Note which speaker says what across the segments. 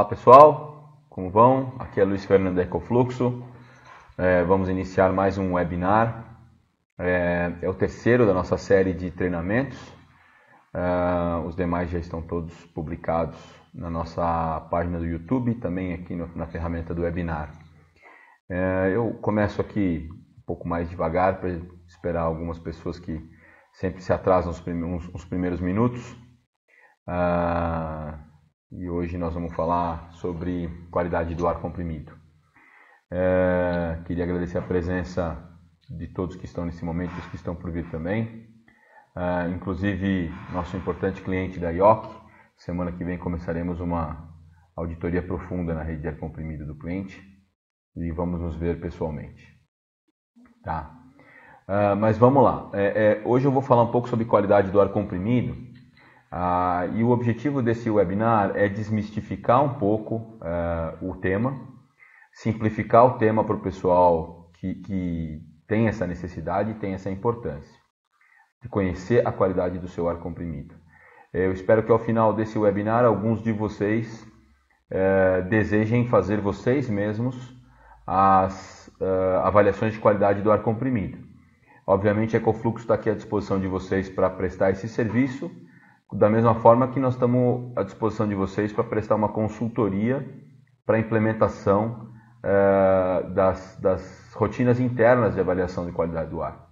Speaker 1: pessoal, como vão? Aqui é Luiz Fernando da Ecofluxo. Vamos iniciar mais um webinar. É o terceiro da nossa série de treinamentos. Os demais já estão todos publicados na nossa página do YouTube, também aqui na ferramenta do webinar. Eu começo aqui um pouco mais devagar para esperar algumas pessoas que sempre se atrasam os primeiros minutos. E hoje nós vamos falar sobre qualidade do ar comprimido. Queria agradecer a presença de todos que estão nesse momento e os que estão por vir também. Inclusive, nosso importante cliente da IOC. Semana que vem começaremos uma auditoria profunda na rede de ar comprimido do cliente e vamos nos ver pessoalmente. Tá? Mas vamos lá. Hoje eu vou falar um pouco sobre qualidade do ar comprimido. E o objetivo desse webinar é desmistificar um pouco o tema, simplificar o tema para o pessoal que tem essa necessidade e tem essa importância de conhecer a qualidade do seu ar comprimido. Eu espero que ao final desse webinar alguns de vocês desejem fazer vocês mesmos as avaliações de qualidade do ar comprimido. Obviamente a Ecofluxo está aqui à disposição de vocês para prestar esse serviço, da mesma forma que nós estamos à disposição de vocês para prestar uma consultoria para a implementação das rotinas internas de avaliação de qualidade do ar.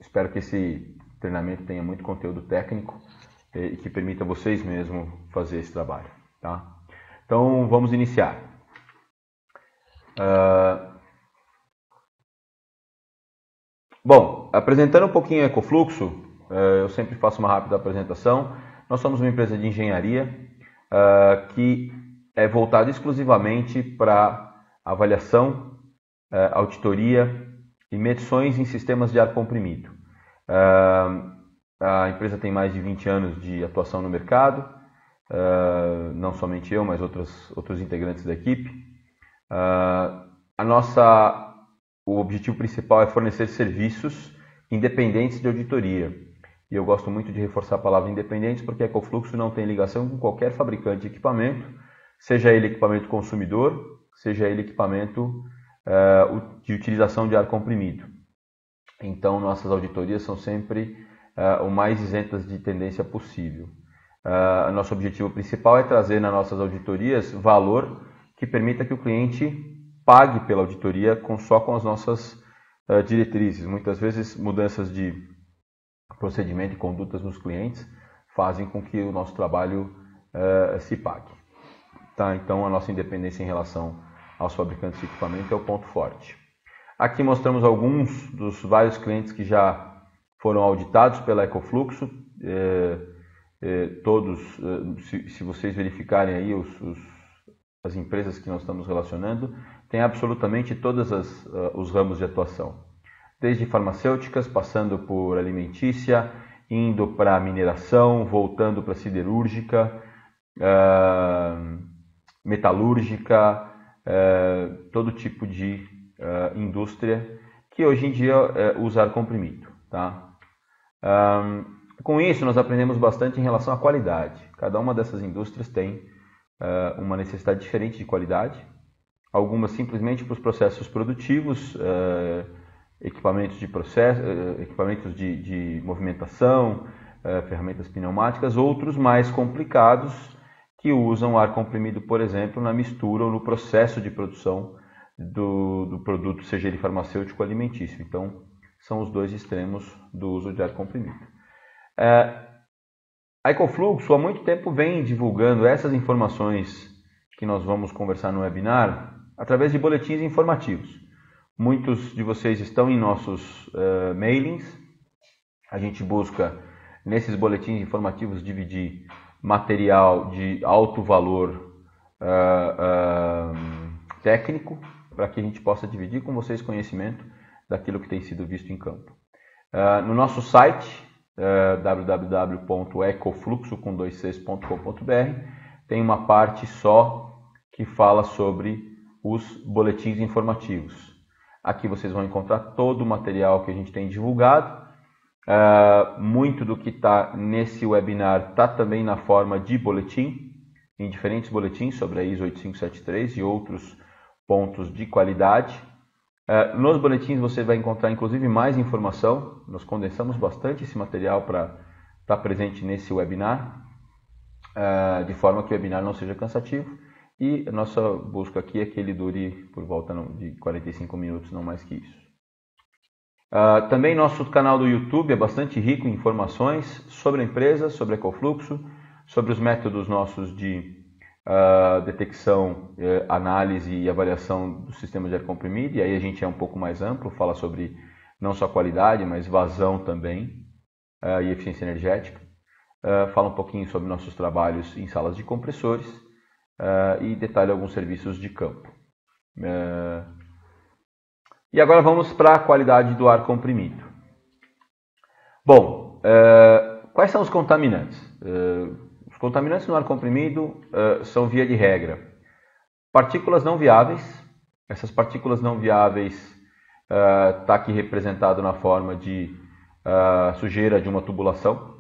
Speaker 1: Espero que esse treinamento tenha muito conteúdo técnico e que permita vocês mesmos fazer esse trabalho. Tá? Então vamos iniciar. Bom, apresentando um pouquinho a Ecofluxo, eu sempre faço uma rápida apresentação. Nós somos uma empresa de engenharia que é voltada exclusivamente para avaliação, auditoria e medições em sistemas de ar comprimido. A empresa tem mais de 20 anos de atuação no mercado, não somente eu, mas outros integrantes da equipe. O objetivo principal é fornecer serviços independentes de auditoria. E eu gosto muito de reforçar a palavra independentes porque a Ecofluxo não tem ligação com qualquer fabricante de equipamento, seja ele equipamento consumidor, seja ele equipamento de utilização de ar comprimido. Então, nossas auditorias são sempre o mais isentas de tendência possível. Nosso objetivo principal é trazer nas nossas auditorias valor que permita que o cliente pague pela auditoria só com as nossas diretrizes. Muitas vezes, mudanças de procedimento e condutas nos clientes fazem com que o nosso trabalho se pague. Tá? Então, a nossa independência em relação aos fabricantes de equipamento é o ponto forte. Aqui mostramos alguns dos vários clientes que já foram auditados pela Ecofluxo. Todos, se vocês verificarem aí as empresas que nós estamos relacionando, tem absolutamente todos os ramos de atuação. Desde farmacêuticas, passando por alimentícia, indo para mineração, voltando para siderúrgica, metalúrgica, todo tipo de indústria que hoje em dia usa ar comprimido. Tá? Com isso, nós aprendemos bastante em relação à qualidade. Cada uma dessas indústrias tem uma necessidade diferente de qualidade. Algumas simplesmente para os processos produtivos, equipamentos de processo, equipamentos de movimentação, ferramentas pneumáticas, outros mais complicados que usam ar comprimido, por exemplo, na mistura ou no processo de produção do produto, seja ele farmacêutico ou alimentício. Então, são os dois extremos do uso de ar comprimido. A Ecofluxo há muito tempo vem divulgando essas informações que nós vamos conversar no webinar através de boletins informativos. Muitos de vocês estão em nossos mailings. A gente busca, nesses boletins informativos, dividir material de alto valor técnico, para que a gente possa dividir com vocês conhecimento daquilo que tem sido visto em campo. No nosso site, www.ecofluxo.com.br, tem uma parte só que fala sobre os boletins informativos. Aqui vocês vão encontrar todo o material que a gente tem divulgado. Muito do que está nesse webinar está também na forma de boletim. em diferentes boletins sobre a ISO 8573 e outros pontos de qualidade. Nos boletins você vai encontrar inclusive mais informação, nós condensamos bastante esse material para estar presente nesse webinar, de forma que o webinar não seja cansativo, e a nossa busca aqui é que ele dure por volta de 45 minutos, não mais que isso. Também nosso canal do YouTube é bastante rico em informações sobre a empresa, sobre a Ecofluxo, sobre os métodos nossos de detecção, análise e avaliação do sistema de ar comprimido, e aí a gente é um pouco mais amplo, fala sobre não só qualidade, mas vazão também e eficiência energética. Fala um pouquinho sobre nossos trabalhos em salas de compressores e detalha alguns serviços de campo. E agora vamos para a qualidade do ar comprimido. Bom, quais são os contaminantes? Os contaminantes no ar comprimido são, via de regra, partículas não viáveis. Essas partículas não viáveis está aqui representado na forma de sujeira de uma tubulação.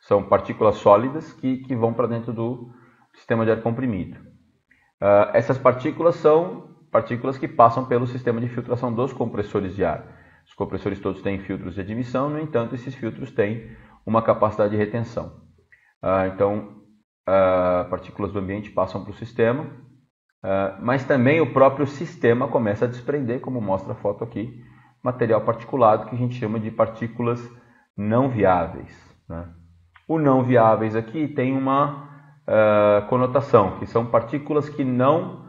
Speaker 1: São partículas sólidas que vão para dentro do sistema de ar comprimido. Essas partículas são partículas que passam pelo sistema de filtração dos compressores de ar. Os compressores todos têm filtros de admissão, no entanto, esses filtros têm uma capacidade de retenção. Então, partículas do ambiente passam para o sistema, mas também o próprio sistema começa a desprender, como mostra a foto aqui, material particulado que a gente chama de partículas não viáveis, né? O não viáveis aqui tem uma conotação, que são partículas que não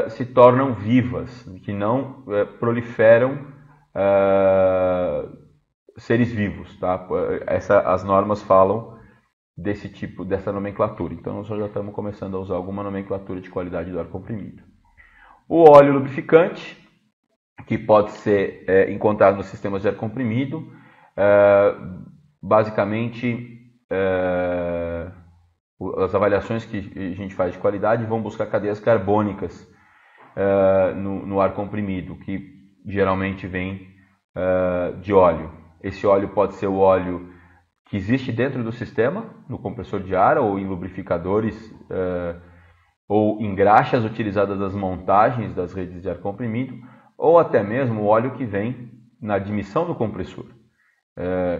Speaker 1: se tornam vivas, que não proliferam seres vivos, tá? As normas falam desse tipo, dessa nomenclatura. Então nós já estamos começando a usar alguma nomenclatura de qualidade do ar comprimido. O óleo lubrificante, que pode ser encontrado nos sistemas de ar comprimido, basicamente as avaliações que a gente faz de qualidade vão buscar cadeias carbônicas no ar comprimido, que geralmente vem de óleo. Esse óleo pode ser o óleo que existe dentro do sistema, no compressor de ar, ou em lubrificadores, ou em graxas utilizadas nas montagens das redes de ar comprimido, ou até mesmo o óleo que vem na admissão do compressor.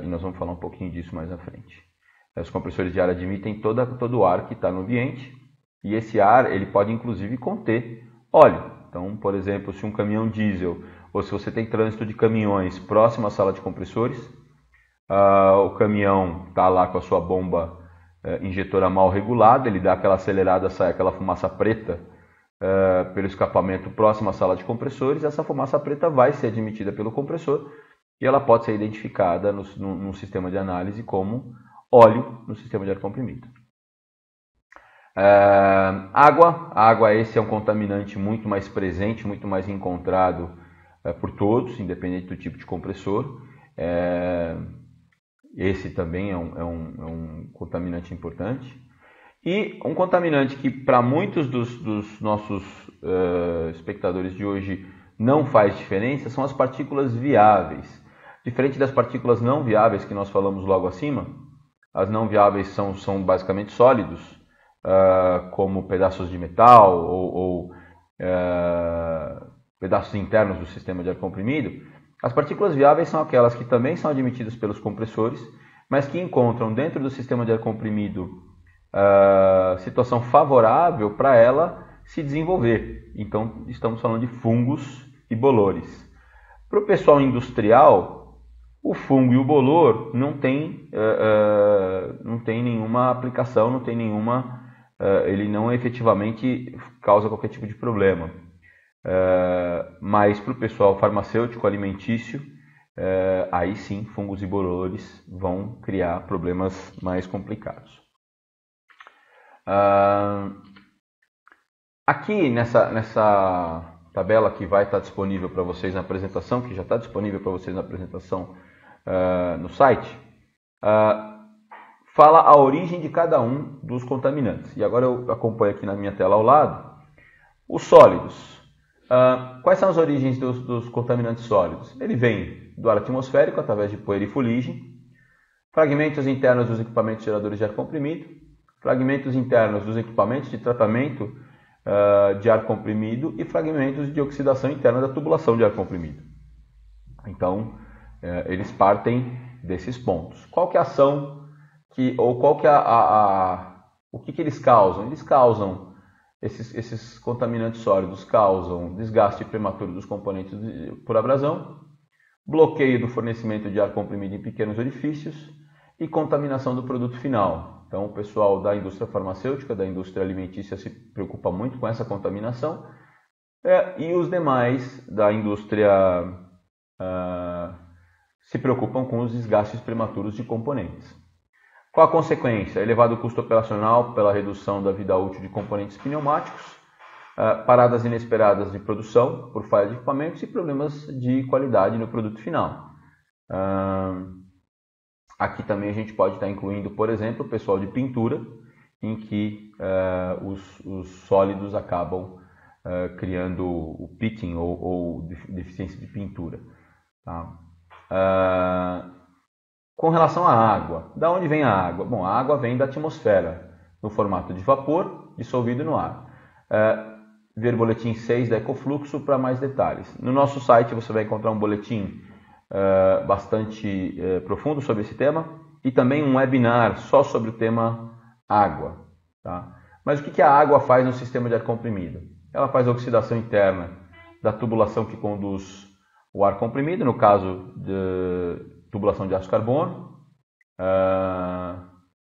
Speaker 1: E nós vamos falar um pouquinho disso mais à frente. Os compressores de ar admitem todo o ar que está no ambiente, e esse ar ele pode inclusive conter óleo. Então, por exemplo, se um caminhão diesel, ou se você tem trânsito de caminhões próximo à sala de compressores, o caminhão está lá com a sua bomba injetora mal regulada, ele dá aquela acelerada, sai aquela fumaça preta pelo escapamento próximo à sala de compressores, essa fumaça preta vai ser admitida pelo compressor e ela pode ser identificada no sistema de análise como óleo no sistema de ar comprimido. Água, esse é um contaminante muito mais presente, muito mais encontrado por todos, independente do tipo de compressor. Esse também é um contaminante importante. E um contaminante que para muitos dos nossos espectadores de hoje não faz diferença são as partículas viáveis. Diferente das partículas não viáveis que nós falamos logo acima, as não viáveis são basicamente sólidos, como pedaços de metal ou pedaços internos do sistema de ar comprimido. As partículas viáveis são aquelas que também são admitidas pelos compressores, mas que encontram dentro do sistema de ar comprimido situação favorável para ela se desenvolver. Então, estamos falando de fungos e bolores. Para o pessoal industrial, o fungo e o bolor não tem nenhuma aplicação, não tem nenhuma, ele não efetivamente causa qualquer tipo de problema. Mas para o pessoal farmacêutico, alimentício, aí sim, fungos e bolores vão criar problemas mais complicados. Aqui nessa tabela que vai estar disponível para vocês na apresentação, que já está disponível para vocês na apresentação no site, fala a origem de cada um dos contaminantes. E agora eu acompanho aqui na minha tela ao lado os sólidos. Quais são as origens dos contaminantes sólidos? Ele vem do ar atmosférico através de poeira e fuligem, fragmentos internos dos equipamentos geradores de ar comprimido, fragmentos internos dos equipamentos de tratamento de ar comprimido e fragmentos de oxidação interna da tubulação de ar comprimido. Então, eles partem desses pontos. Qual que é a ação qual que é o que eles causam? Eles causam, esses contaminantes sólidos causam desgaste prematuro dos componentes por abrasão, bloqueio do fornecimento de ar comprimido em pequenos orifícios e contaminação do produto final. Então, o pessoal da indústria farmacêutica, da indústria alimentícia se preocupa muito com essa contaminação e os demais da indústria se preocupam com os desgastes prematuros de componentes. Qual a consequência? Elevado custo operacional pela redução da vida útil de componentes pneumáticos, paradas inesperadas de produção por falha de equipamentos e problemas de qualidade no produto final. Aqui também a gente pode estar incluindo, por exemplo, o pessoal de pintura, em que os sólidos acabam criando o pitting ou deficiência de pintura. Tá? Com relação à água, da onde vem a água? Bom, a água vem da atmosfera, no formato de vapor dissolvido no ar. Ver o boletim 6 da Ecofluxo para mais detalhes. No nosso site você vai encontrar um boletim bastante profundo sobre esse tema e também um webinar só sobre o tema água. Tá? Mas o que a água faz no sistema de ar comprimido? Ela faz a oxidação interna da tubulação que conduz o ar comprimido, no caso de tubulação de aço carbono,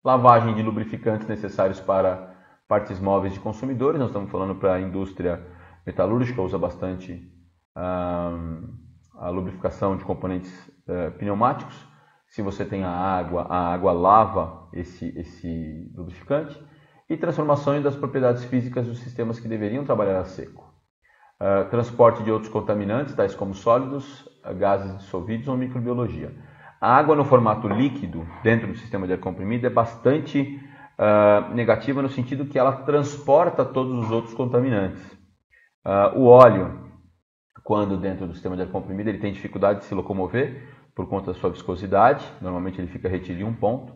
Speaker 1: lavagem de lubrificantes necessários para partes móveis de consumidores. Nós estamos falando para a indústria metalúrgica, usa bastante a lubrificação de componentes pneumáticos. Se você tem a água lava esse lubrificante. E transformações das propriedades físicas dos sistemas que deveriam trabalhar a seco. Transporte de outros contaminantes, tais como sólidos, gases dissolvidos ou microbiologia. A água no formato líquido, dentro do sistema de ar comprimido, é bastante negativa no sentido que ela transporta todos os outros contaminantes. O óleo, quando dentro do sistema de ar comprimido, ele tem dificuldade de se locomover por conta da sua viscosidade, normalmente ele fica retido em um ponto,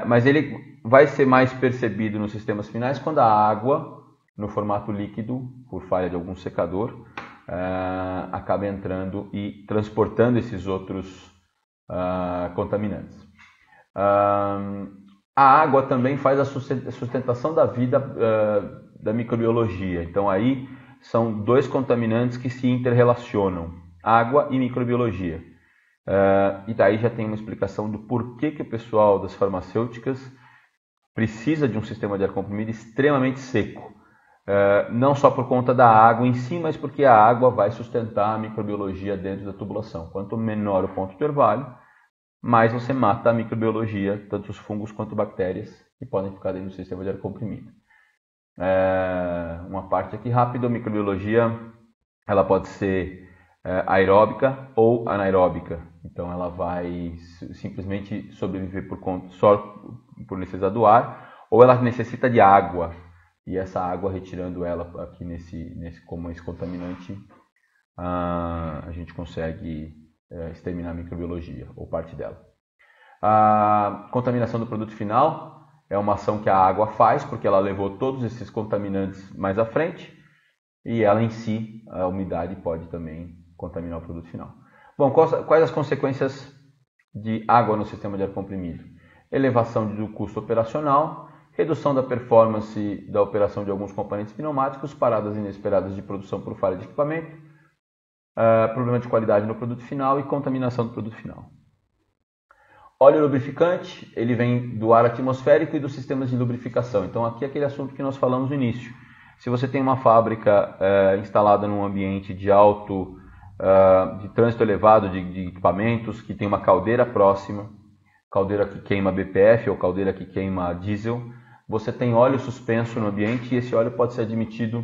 Speaker 1: mas ele vai ser mais percebido nos sistemas finais quando a água, no formato líquido, por falha de algum secador, acaba entrando e transportando esses outros contaminantes. A água também faz a sustentação da vida da microbiologia. Então aí são dois contaminantes que se interrelacionam, água e microbiologia. E daí já tem uma explicação do porquê que o pessoal das farmacêuticas precisa de um sistema de ar comprimido extremamente seco. Não só por conta da água em si, mas porque a água vai sustentar a microbiologia dentro da tubulação. Quanto menor o ponto de orvalho, mais você mata a microbiologia, tanto os fungos quanto bactérias, que podem ficar dentro do sistema de ar comprimido. Uma parte aqui rápida, a microbiologia ela pode ser aeróbica ou anaeróbica. Então ela vai simplesmente sobreviver só por necessidade do ar, ou ela necessita de água. E essa água, retirando ela aqui como esse contaminante, a gente consegue exterminar a microbiologia, ou parte dela. A contaminação do produto final é uma ação que a água faz, porque ela levou todos esses contaminantes mais à frente, e ela em si, a umidade, pode também contaminar o produto final. Bom, quais as consequências de água no sistema de ar comprimido? Elevação do custo operacional, redução da performance da operação de alguns componentes pneumáticos, paradas inesperadas de produção por falha de equipamento, problema de qualidade no produto final e contaminação do produto final. Óleo lubrificante, ele vem do ar atmosférico e dos sistemas de lubrificação. Então aqui é aquele assunto que nós falamos no início. Se você tem uma fábrica instalada num ambiente de trânsito elevado de equipamentos, que tem uma caldeira próxima, caldeira que queima BPF ou caldeira que queima diesel, você tem óleo suspenso no ambiente e esse óleo pode ser admitido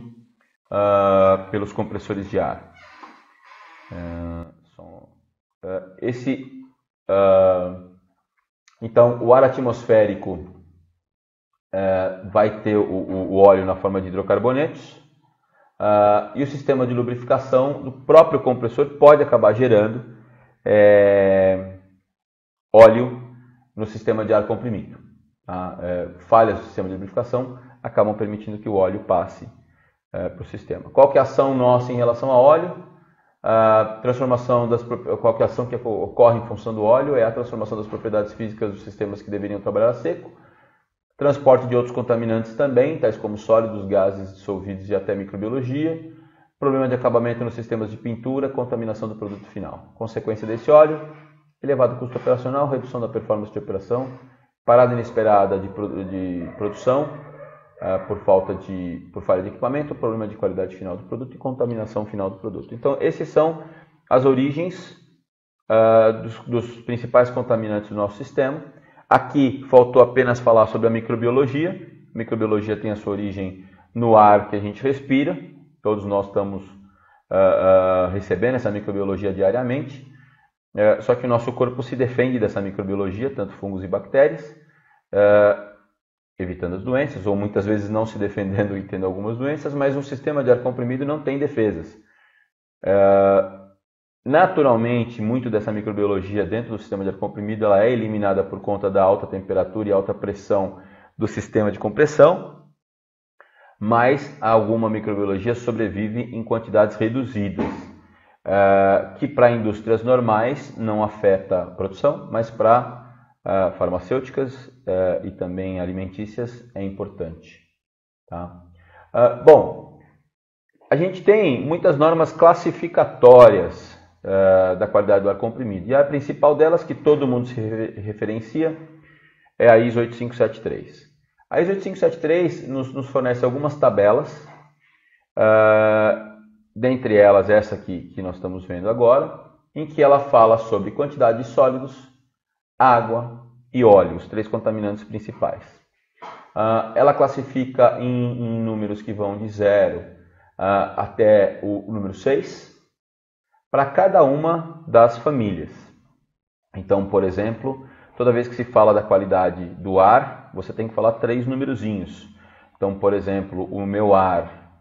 Speaker 1: pelos compressores de ar. Então, o ar atmosférico vai ter o óleo na forma de hidrocarbonetos e o sistema de lubrificação do próprio compressor pode acabar gerando óleo no sistema de ar comprimido. tá? Falhas do sistema de lubrificação acabam permitindo que o óleo passe para o sistema. Qual que é a ação nossa em relação a óleo? Qual que é a ação que ocorre em função do óleo? É a transformação das propriedades físicas dos sistemas que deveriam trabalhar a seco, transporte de outros contaminantes também, tais como sólidos, gases dissolvidos e até microbiologia, problema de acabamento nos sistemas de pintura, contaminação do produto final. Consequência desse óleo, elevado custo operacional, redução da performance de operação, parada inesperada de produção, por falha de equipamento, problema de qualidade final do produto e contaminação final do produto. Então, esses são as origens dos principais contaminantes do nosso sistema. Aqui faltou apenas falar sobre a microbiologia. A microbiologia tem a sua origem no ar que a gente respira. Todos nós estamos recebendo essa microbiologia diariamente. Só que o nosso corpo se defende dessa microbiologia, tanto fungos e bactérias, evitando as doenças, ou muitas vezes não se defendendo e tendo algumas doenças, mas um sistema de ar comprimido não tem defesas. Naturalmente, muito dessa microbiologia dentro do sistema de ar comprimido ela é eliminada por conta da alta temperatura e alta pressão do sistema de compressão, mas alguma microbiologia sobrevive em quantidades reduzidas, que para indústrias normais não afeta a produção, mas para farmacêuticas e também alimentícias é importante. Tá? Bom, a gente tem muitas normas classificatórias da qualidade do ar comprimido, e a principal delas, que todo mundo se referencia, é a ISO 8573. A ISO 8573 nos fornece algumas tabelas, dentre elas essa aqui que nós estamos vendo agora, em que ela fala sobre quantidade de sólidos, água e óleo, os três contaminantes principais. Ela classifica em números que vão de 0 até o número 6, para cada uma das famílias. Então, por exemplo, toda vez que se fala da qualidade do ar, você tem que falar 3 numerozinhos. Então, por exemplo, o meu ar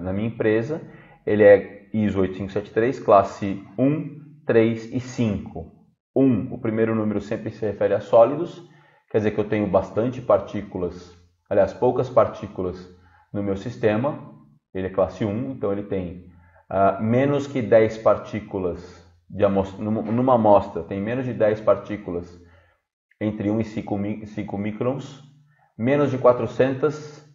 Speaker 1: na minha empresa, ele é ISO 8573, classe 1, 3 e 5. 1, o primeiro número sempre se refere a sólidos, quer dizer que eu tenho bastante partículas, aliás, poucas partículas no meu sistema, ele é classe 1, então ele tem menos que 10 partículas numa amostra, tem menos de 10 partículas entre 1 e 5 microns, menos de 400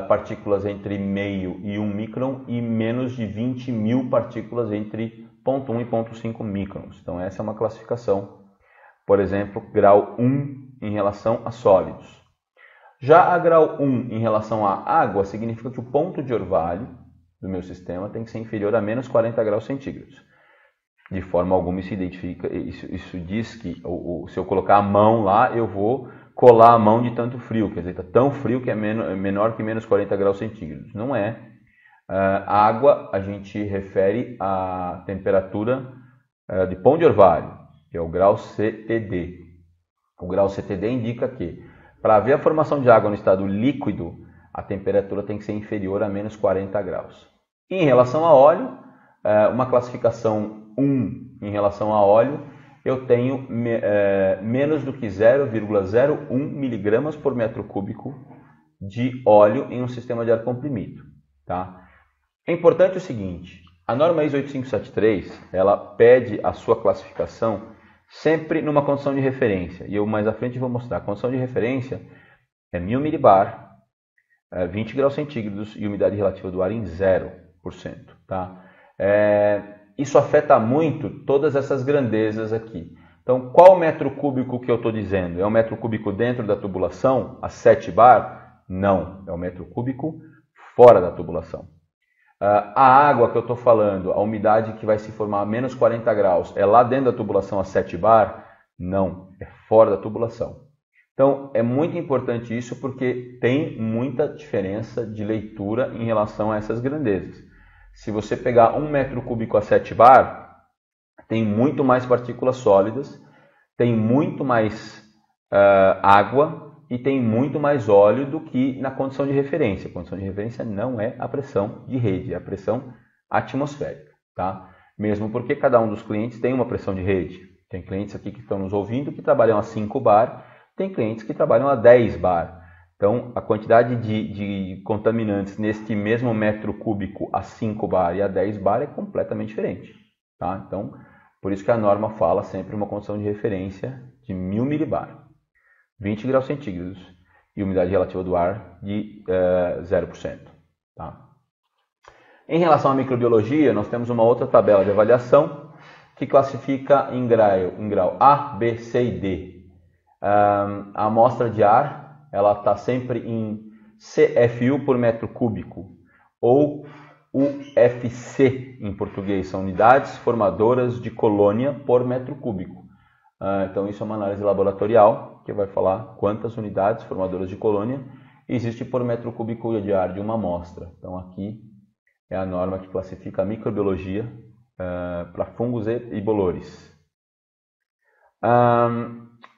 Speaker 1: partículas entre meio e 1 micron e menos de 20 mil partículas entre 0,1 e 0,5 microns. Então essa é uma classificação, por exemplo, grau 1 em relação a sólidos. Já a grau 1 em relação à água significa que o ponto de orvalho do meu sistema tem que ser inferior a menos 40 graus centígrados. De forma alguma isso identifica, isso diz que se eu colocar a mão lá, eu vou colar a mão de tanto frio, quer dizer, está tão frio que é menor que menos 40 graus centígrados. Não é. A água a gente refere à temperatura de ponto de orvalho, que é o grau CTD. O grau CTD indica que para haver a formação de água no estado líquido, a temperatura tem que ser inferior a menos 40 graus. Em relação a óleo, uma classificação 1 em relação a óleo, eu tenho menos do que 0,01 miligramas por metro cúbico de óleo em um sistema de ar comprimido. Tá? É importante o seguinte, a norma ISO 8573, ela pede a sua classificação sempre numa condição de referência, e eu mais à frente vou mostrar. A condição de referência é 1000 milibar, 20 graus centígrados e umidade relativa do ar em 0%. Tá? Isso afeta muito todas essas grandezas aqui. Então, qual metro cúbico que eu estou dizendo? É um metro cúbico dentro da tubulação, a 7 bar? Não, é um metro cúbico fora da tubulação. A água que eu estou falando, a umidade que vai se formar a menos 40 graus, é lá dentro da tubulação a 7 bar? Não, é fora da tubulação. Então, é muito importante isso porque tem muita diferença de leitura em relação a essas grandezas. Se você pegar 1 metro cúbico a 7 bar, tem muito mais partículas sólidas, tem muito mais água e tem muito mais óleo do que na condição de referência. A condição de referência não é a pressão de rede, é a pressão atmosférica. Tá? Mesmo porque cada um dos clientes tem uma pressão de rede. Tem clientes aqui que estão nos ouvindo que trabalham a 5 bar, tem clientes que trabalham a 10 bar. Então, a quantidade de contaminantes neste mesmo metro cúbico a 5 bar e a 10 bar é completamente diferente. Tá? Então, por isso que a norma fala sempre uma condição de referência de 1000 milibar, 20 graus centígrados e umidade relativa do ar de 0%. Tá? Em relação à microbiologia, nós temos uma outra tabela de avaliação que classifica em grau A, B, C e D. A amostra de ar ela está sempre em CFU por metro cúbico, ou UFC em português, são unidades formadoras de colônia por metro cúbico. Então isso é uma análise laboratorial que vai falar quantas unidades formadoras de colônia existe por metro cúbico de ar de uma amostra. Então aqui é a norma que classifica a microbiologia para fungos e bolores.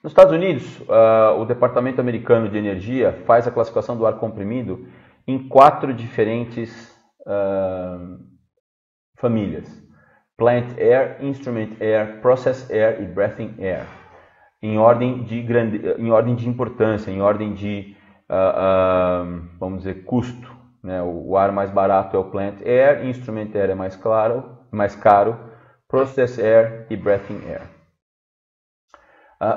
Speaker 1: Nos Estados Unidos, o Departamento Americano de Energia faz a classificação do ar comprimido em 4 diferentes famílias: Plant Air, Instrument Air, Process Air e Breathing Air, em ordem de importância, em ordem de, vamos dizer, custo. Né? O ar mais barato é o Plant Air, Instrument Air é mais caro, Process Air e Breathing Air.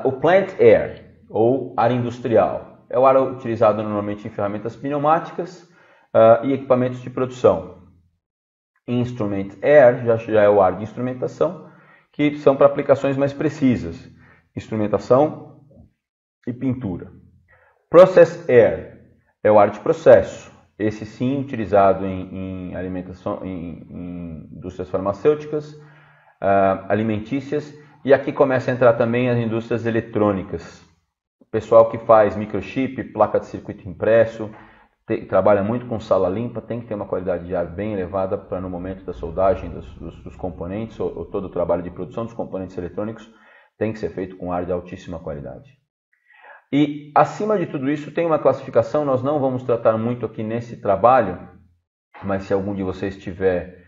Speaker 1: O Plant Air, ou ar industrial, é o ar utilizado normalmente em ferramentas pneumáticas e equipamentos de produção. Instrument Air já é o ar de instrumentação, que são para aplicações mais precisas, instrumentação e pintura. Process Air é o ar de processo, esse sim utilizado em alimentação, em indústrias farmacêuticas, alimentícias. E aqui começa a entrar também as indústrias eletrônicas. O pessoal que faz microchip, placa de circuito impresso, trabalha muito com sala limpa, tem que ter uma qualidade de ar bem elevada para no momento da soldagem dos componentes, ou todo o trabalho de produção dos componentes eletrônicos, tem que ser feito com ar de altíssima qualidade. E acima de tudo isso tem uma classificação, nós não vamos tratar muito aqui nesse trabalho, mas se algum de vocês tiver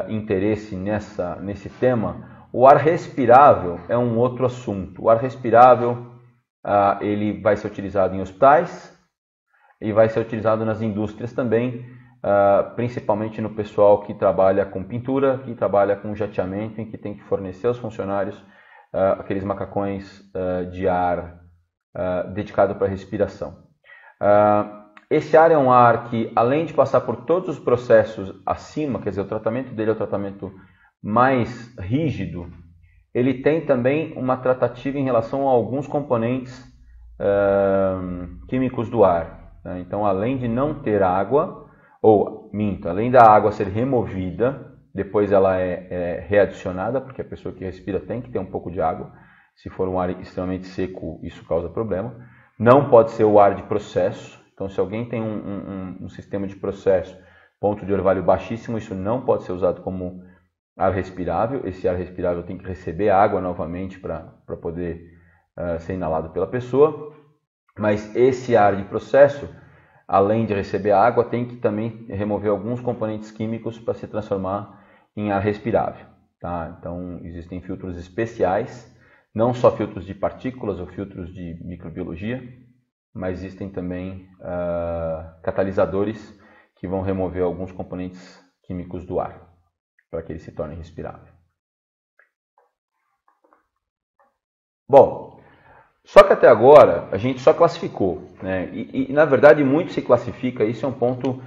Speaker 1: interesse nesse tema, o ar respirável é um outro assunto. O ar respirável ele vai ser utilizado em hospitais e vai ser utilizado nas indústrias também, principalmente no pessoal que trabalha com pintura, que trabalha com jateamento, em que tem que fornecer aos funcionários aqueles macacões de ar dedicado para respiração. Esse ar é um ar que, além de passar por todos os processos acima, quer dizer, o tratamento dele é o tratamento mais rígido, ele tem também uma tratativa em relação a alguns componentes químicos do ar. Né? Então, além de não ter água, além da água ser removida, depois ela é readicionada, porque a pessoa que respira tem que ter um pouco de água. Se for um ar extremamente seco, isso causa problema. Não pode ser o ar de processo. Então, se alguém tem um sistema de processo, ponto de orvalho baixíssimo, isso não pode ser usado como ar respirável. Esse ar respirável tem que receber água novamente para poder ser inalado pela pessoa. Mas esse ar de processo, além de receber água, tem que também remover alguns componentes químicos para se transformar em ar respirável. Tá? Então, existem filtros especiais, não só filtros de partículas ou filtros de microbiologia, mas existem também catalisadores que vão remover alguns componentes químicos do ar, para que ele se torne respirável. Bom, só que até agora a gente só classificou, né? E na verdade muito se classifica, isso é um ponto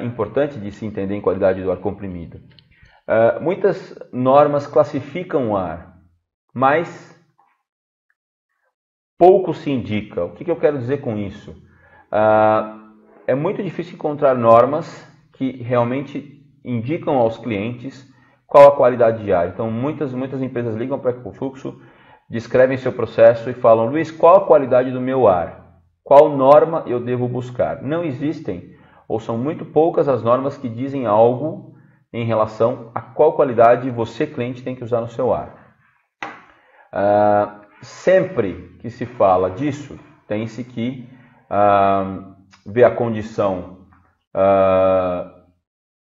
Speaker 1: importante de se entender em qualidade do ar comprimido. Muitas normas classificam o ar, mas pouco se indica. O que eu quero dizer com isso? É muito difícil encontrar normas que realmente indicam aos clientes qual a qualidade de ar. Então, muitas empresas ligam para a Ecofluxo, descrevem seu processo e falam: Luiz, qual a qualidade do meu ar? Qual norma eu devo buscar? Não existem, ou são muito poucas as normas que dizem algo em relação a qual qualidade você, cliente, tem que usar no seu ar. Sempre que se fala disso, tem-se que ver a condição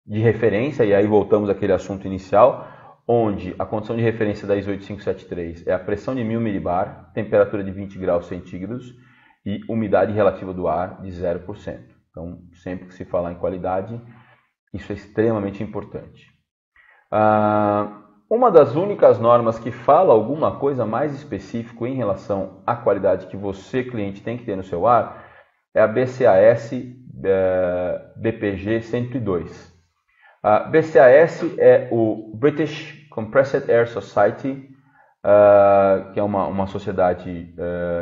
Speaker 1: de referência, e aí voltamos àquele assunto inicial. onde a condição de referência da ISO 8573 é a pressão de 1000 millibar, temperatura de 20 graus centígrados e umidade relativa do ar de 0%. Então, sempre que se falar em qualidade, isso é extremamente importante. Uma das únicas normas que fala alguma coisa mais específico em relação à qualidade que você, cliente, tem que ter no seu ar é a BCAS BPG 102. A BCAS é o British Compressed Air Society, que é uma sociedade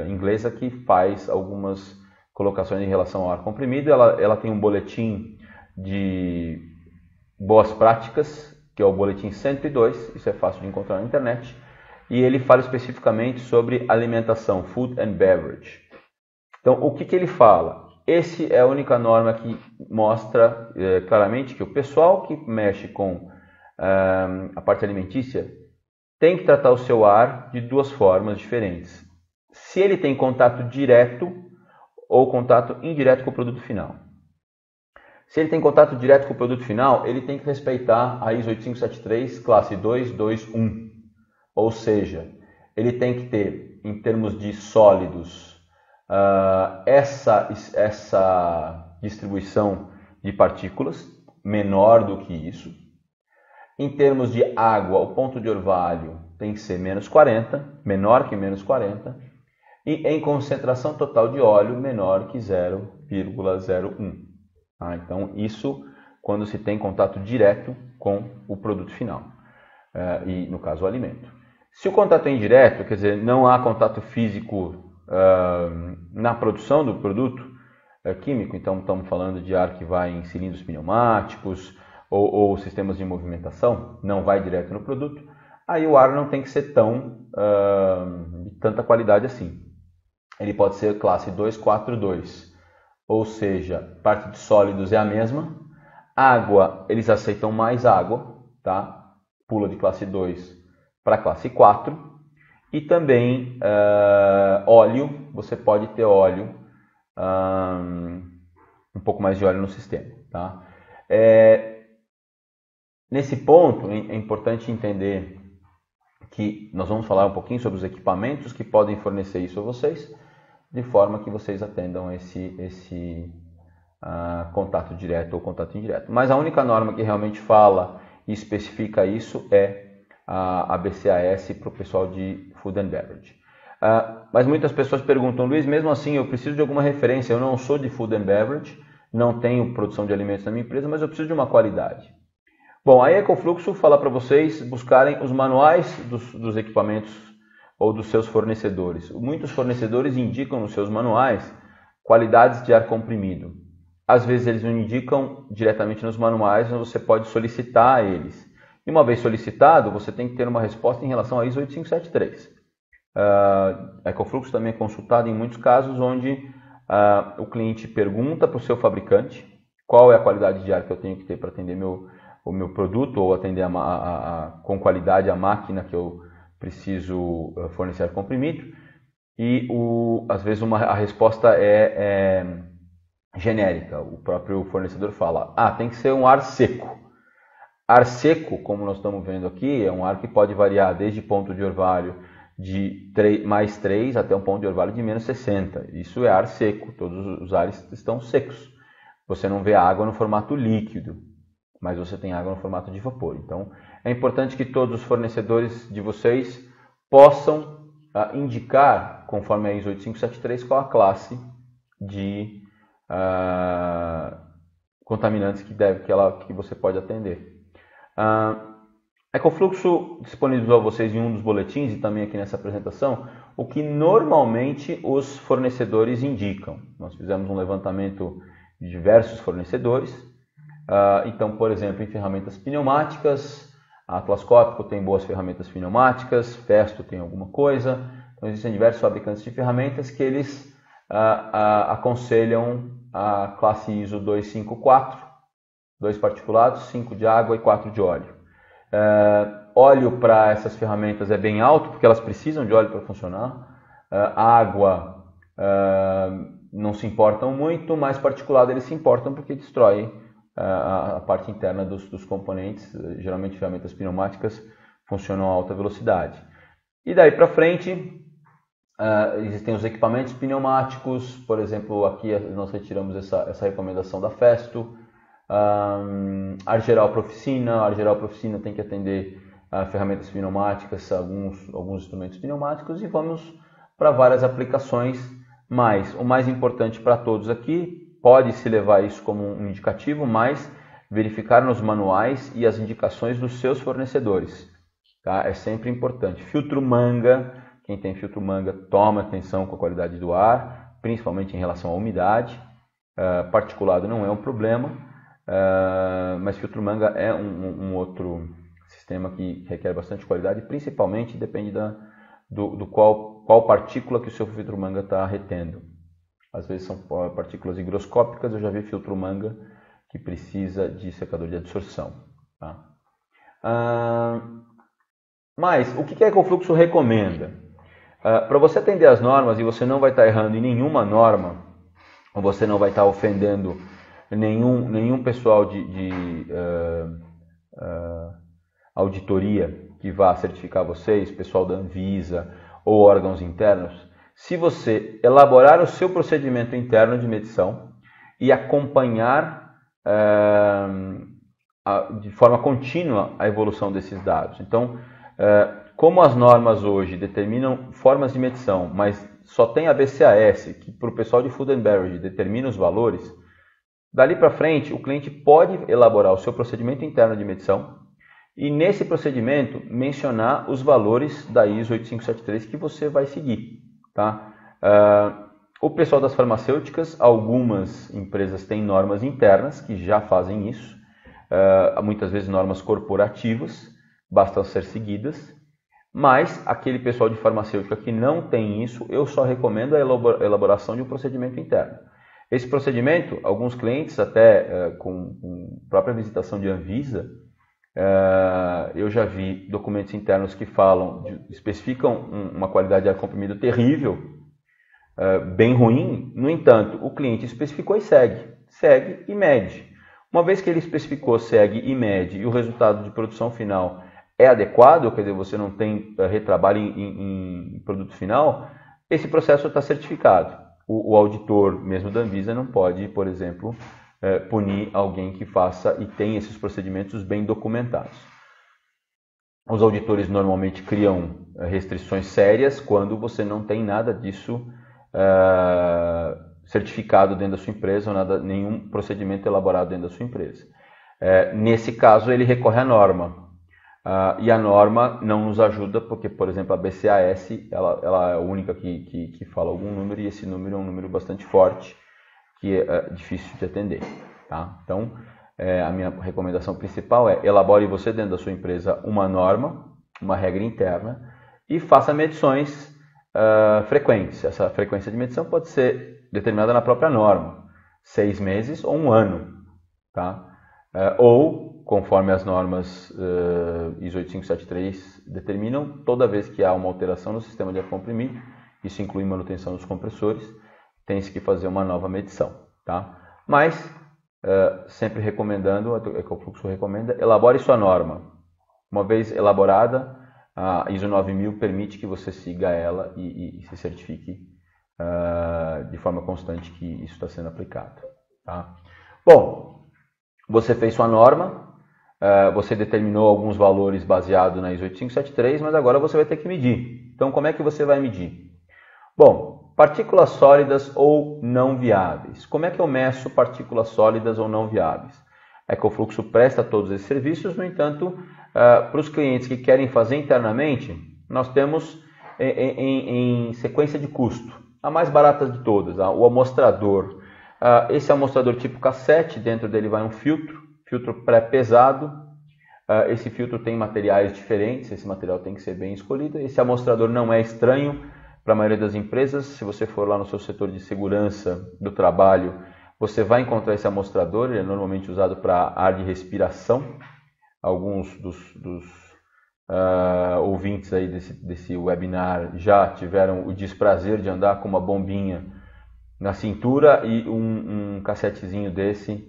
Speaker 1: inglesa que faz algumas colocações em relação ao ar comprimido. Ela tem um boletim de boas práticas, que é o boletim 102, isso é fácil de encontrar na internet, e ele fala especificamente sobre alimentação, food and beverage. Então, o que ele fala? Essa é a única norma que mostra claramente que o pessoal que mexe com a parte alimentícia tem que tratar o seu ar de duas formas diferentes. Se ele tem contato direto ou contato indireto com o produto final. Se ele tem contato direto com o produto final, ele tem que respeitar a ISO 8573 classe 221. Ou seja, ele tem que ter, em termos de sólidos, essa distribuição de partículas menor do que isso. Em termos de água, o ponto de orvalho tem que ser menos 40, menor que menos 40. E em concentração total de óleo, menor que 0,01. Então, isso quando se tem contato direto com o produto final, e no caso o alimento. Se o contato é indireto, quer dizer, não há contato físico na produção do produto químico, então estamos falando de ar que vai em cilindros pneumáticos ou sistemas de movimentação, não vai direto no produto, aí o ar não tem que ser de tanta qualidade assim. Ele pode ser classe 242, ou seja, parte de sólidos é a mesma. Água, eles aceitam mais água, tá? Pula de classe 2 para classe 4. E também óleo, você pode ter óleo, um pouco mais de óleo no sistema, tá? Nesse ponto, é importante entender que nós vamos falar um pouquinho sobre os equipamentos que podem fornecer isso a vocês, de forma que vocês atendam esse contato direto ou contato indireto. Mas a única norma que realmente fala e especifica isso é a BCAS para o pessoal de Food and Beverage. Mas muitas pessoas perguntam, Luiz, mesmo assim eu preciso de alguma referência, eu não sou de Food and Beverage, não tenho produção de alimentos na minha empresa, mas eu preciso de uma qualidade. Bom, a Ecofluxo fala para vocês buscarem os manuais dos equipamentos ou dos seus fornecedores. Muitos fornecedores indicam nos seus manuais qualidades de ar comprimido. Às vezes eles não indicam diretamente nos manuais, mas você pode solicitar a eles. E uma vez solicitado, você tem que ter uma resposta em relação à ISO 8573. A Ecofluxo também é consultada em muitos casos onde o cliente pergunta para o seu fabricante qual é a qualidade de ar que eu tenho que ter para atender o meu produto ou atender com qualidade a máquina que eu preciso fornecer ar comprimido. E às vezes a resposta é genérica. O próprio fornecedor fala, tem que ser um ar seco. Ar seco, como nós estamos vendo aqui, é um ar que pode variar desde ponto de orvalho de mais 3 até um ponto de orvalho de menos 60. Isso é ar seco, todos os ares estão secos. Você não vê água no formato líquido, mas você tem água no formato de vapor. Então, é importante que todos os fornecedores de vocês possam indicar, conforme a ISO 8573, qual a classe de contaminantes que você pode atender. A Ecofluxo disponibilizou a vocês em um dos boletins e também aqui nessa apresentação o que normalmente os fornecedores indicam. Nós fizemos um levantamento de diversos fornecedores. Então, por exemplo, em ferramentas pneumáticas, a Atlas Copco tem boas ferramentas pneumáticas, Festo tem alguma coisa. Então, existem diversos fabricantes de ferramentas que eles aconselham a classe ISO 254, 2 particulados, 5 de água e 4 de óleo. Óleo para essas ferramentas é bem alto, porque elas precisam de óleo para funcionar. Água não se importam muito, mas particulado eles se importam porque destrói a parte interna dos componentes. Geralmente ferramentas pneumáticas funcionam a alta velocidade. E daí para frente, existem os equipamentos pneumáticos, por exemplo, aqui nós retiramos essa recomendação da Festo. Ar geral para oficina, ar geral para oficina tem que atender ferramentas pneumáticas, alguns instrumentos pneumáticos, e vamos para várias aplicações, mas o mais importante para todos aqui, pode-se levar isso como um indicativo, mas verificar nos manuais e as indicações dos seus fornecedores, tá? É sempre importante. Filtro manga, quem tem filtro manga toma atenção com a qualidade do ar, principalmente em relação à umidade. Particulado não é um problema, mas filtro manga é um outro sistema que requer bastante qualidade, principalmente depende do qual partícula que o seu filtro manga está retendo. Às vezes são partículas higroscópicas, eu já vi filtro manga que precisa de secador de absorção. Tá? Mas o que a Ecofluxo recomenda? Para você atender às normas, e você não vai estar errando em nenhuma norma, ou você não vai estar ofendendo nenhum pessoal de auditoria que vá certificar vocês, pessoal da Anvisa ou órgãos internos, se você elaborar o seu procedimento interno de medição e acompanhar de forma contínua a evolução desses dados. Então, como as normas hoje determinam formas de medição, mas só tem a BCAS, que para o pessoal de Food and Beverage determina os valores, dali para frente o cliente pode elaborar o seu procedimento interno de medição e nesse procedimento mencionar os valores da ISO 8573 que você vai seguir. Tá? O pessoal das farmacêuticas, algumas empresas têm normas internas que já fazem isso, muitas vezes normas corporativas, basta ser seguidas, mas aquele pessoal de farmacêutica que não tem isso, eu só recomendo a elaboração de um procedimento interno. Esse procedimento, alguns clientes até com própria visitação de Anvisa, eu já vi documentos internos que especificam uma qualidade de ar comprimido terrível, bem ruim. No entanto, o cliente especificou e segue e mede. Uma vez que ele especificou, segue e mede e o resultado de produção final é adequado, quer dizer, você não tem retrabalho em produto final, esse processo está certificado. O auditor mesmo da Anvisa não pode, por exemplo, punir alguém que faça e tem esses procedimentos bem documentados. Os auditores normalmente criam restrições sérias quando você não tem nada disso certificado dentro da sua empresa ou nenhum procedimento elaborado dentro da sua empresa. Nesse caso, ele recorre à norma. E a norma não nos ajuda porque, por exemplo, a BCAS ela é a única que fala algum número e esse número é um número bastante forte que é difícil de atender. Tá? Então, a minha recomendação principal é elabore você dentro da sua empresa uma norma, uma regra interna e faça medições frequentes. Essa frequência de medição pode ser determinada na própria norma, 6 meses ou 1 ano. Tá? Ou, conforme as normas ISO 8573 determinam, toda vez que há uma alteração no sistema de ar comprimido, isso inclui manutenção dos compressores, tem-se que fazer uma nova medição. Tá? Mas, sempre recomendando, a Ecofluxo recomenda, elabore sua norma. Uma vez elaborada, a ISO 9000 permite que você siga ela e se certifique de forma constante que isso está sendo aplicado. Tá? Bom, você fez sua norma, você determinou alguns valores baseados na ISO 8573, mas agora você vai ter que medir. Então, como é que você vai medir? Bom, partículas sólidas ou não viáveis. Como é que eu meço partículas sólidas ou não viáveis? A Ecofluxo presta todos esses serviços, no entanto, para os clientes que querem fazer internamente, nós temos em sequência de custo. A mais barata de todas, o amostrador. Esse amostrador tipo cassete, dentro dele vai um filtro pré-pesado. Esse filtro tem materiais diferentes, esse material tem que ser bem escolhido. Esse amostrador não é estranho para a maioria das empresas. Se você for lá no seu setor de segurança do trabalho, você vai encontrar esse amostrador, ele é normalmente usado para ar de respiração. Alguns dos ouvintes aí desse webinar já tiveram o desprazer de andar com uma bombinha na cintura e um cassetezinho desse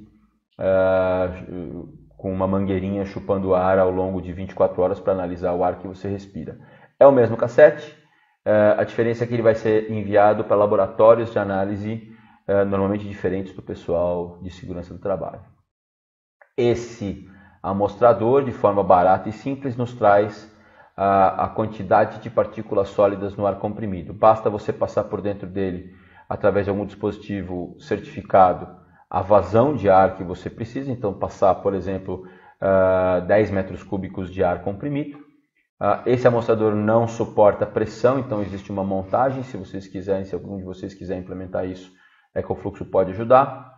Speaker 1: com uma mangueirinha chupando ar ao longo de 24 horas para analisar o ar que você respira. É o mesmo cassete, a diferença é que ele vai ser enviado para laboratórios de análise normalmente diferentes do pessoal de segurança do trabalho. Esse amostrador, de forma barata e simples, nos traz a quantidade de partículas sólidas no ar comprimido. Basta você passar por dentro dele, através de algum dispositivo certificado, a vazão de ar que você precisa. Então, passar, por exemplo, 10 metros cúbicos de ar comprimido. Esse amostrador não suporta pressão, então existe uma montagem. Se vocês quiserem, se algum de vocês quiser implementar isso, Ecofluxo pode ajudar.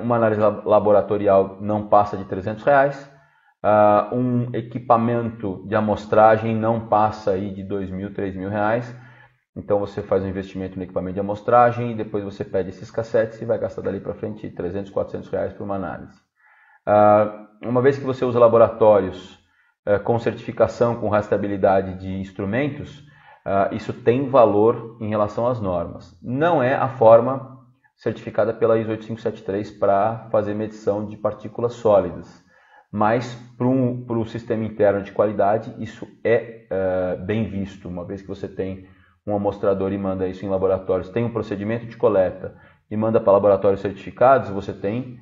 Speaker 1: Uma análise laboratorial não passa de R$300. Um equipamento de amostragem não passa aí de R$2.000, R$3.000. Então você faz um investimento no equipamento de amostragem e depois você pede esses cassetes e vai gastar dali para frente R$300, R$400 por uma análise. Uma vez que você usa laboratórios com certificação, com rastreabilidade de instrumentos, isso tem valor em relação às normas. Não é a forma certificada pela ISO 8573 para fazer medição de partículas sólidas, mas para o sistema interno de qualidade isso é bem visto. Uma vez que você tem um amostrador e manda isso em laboratórios, tem um procedimento de coleta e manda para laboratórios certificados, você tem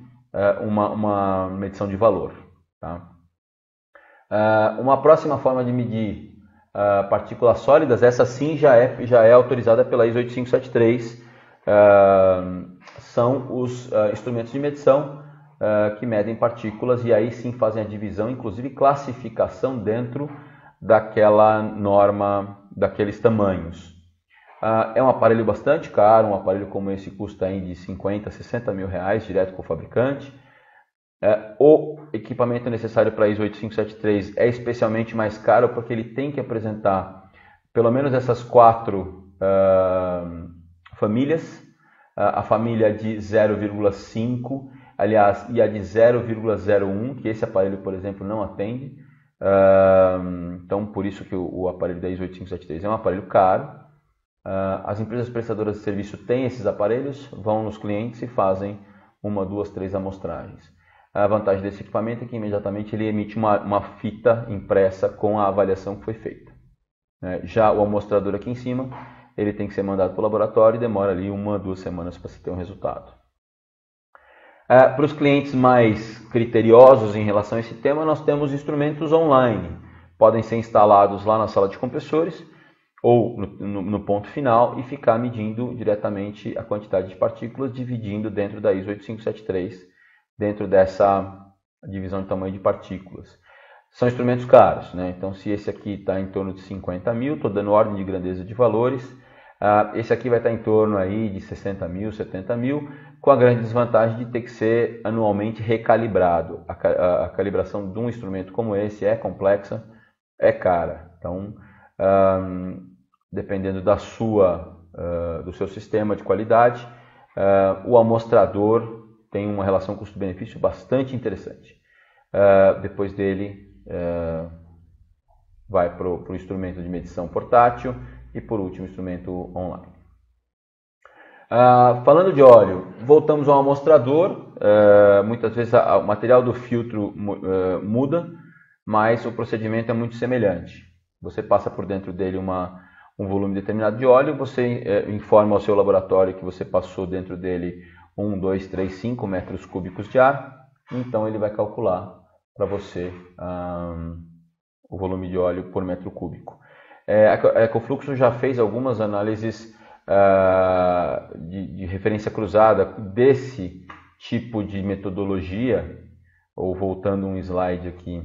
Speaker 1: uma medição de valor. Tá? Uma próxima forma de medir partículas sólidas, essa sim já é autorizada pela ISO 8573, são os instrumentos de medição que medem partículas e aí sim fazem a divisão, inclusive classificação dentro daquela norma, daqueles tamanhos. É um aparelho bastante caro, um aparelho como esse custa aí de 50, 60 mil reais direto com o fabricante. O equipamento necessário para a ISO 8573 é especialmente mais caro porque ele tem que apresentar pelo menos essas 4 famílias, a família de 0,5, aliás, e a de 0,01, que esse aparelho, por exemplo, não atende. Então, por isso que o aparelho da ISO 8573 é um aparelho caro. As empresas prestadoras de serviço têm esses aparelhos, vão nos clientes e fazem 1, 2, 3 amostragens. A vantagem desse equipamento é que imediatamente ele emite uma fita impressa com a avaliação que foi feita. Já o amostrador aqui em cima, ele tem que ser mandado para o laboratório e demora ali 1, 2 semanas para se ter um resultado. Para os clientes mais criteriosos em relação a esse tema, nós temos instrumentos online. Podem ser instalados lá na sala de compressores ou no ponto final e ficar medindo diretamente a quantidade de partículas, dividindo dentro da ISO 8573, dentro dessa divisão de tamanho de partículas. São instrumentos caros, né? Então, se esse aqui está em torno de 50 mil, estou dando ordem de grandeza de valores. Esse aqui vai estar em torno aí de 60 mil, 70 mil, com a grande desvantagem de ter que ser anualmente recalibrado. A calibração de um instrumento como esse é complexa, é cara. Então, dependendo do seu sistema de qualidade, o amostrador tem uma relação custo-benefício bastante interessante. Depois dele, vai para o instrumento de medição portátil e, por último, instrumento online. Falando de óleo, voltamos ao amostrador. Muitas vezes o material do filtro muda, mas o procedimento é muito semelhante. Você passa por dentro dele um volume determinado de óleo, você informa ao seu laboratório que você passou dentro dele 1, 2, 3, 5 metros cúbicos de ar, então ele vai calcular para você o volume de óleo por metro cúbico. A Ecofluxo já fez algumas análises de referência cruzada desse tipo de metodologia, ou voltando um slide aqui,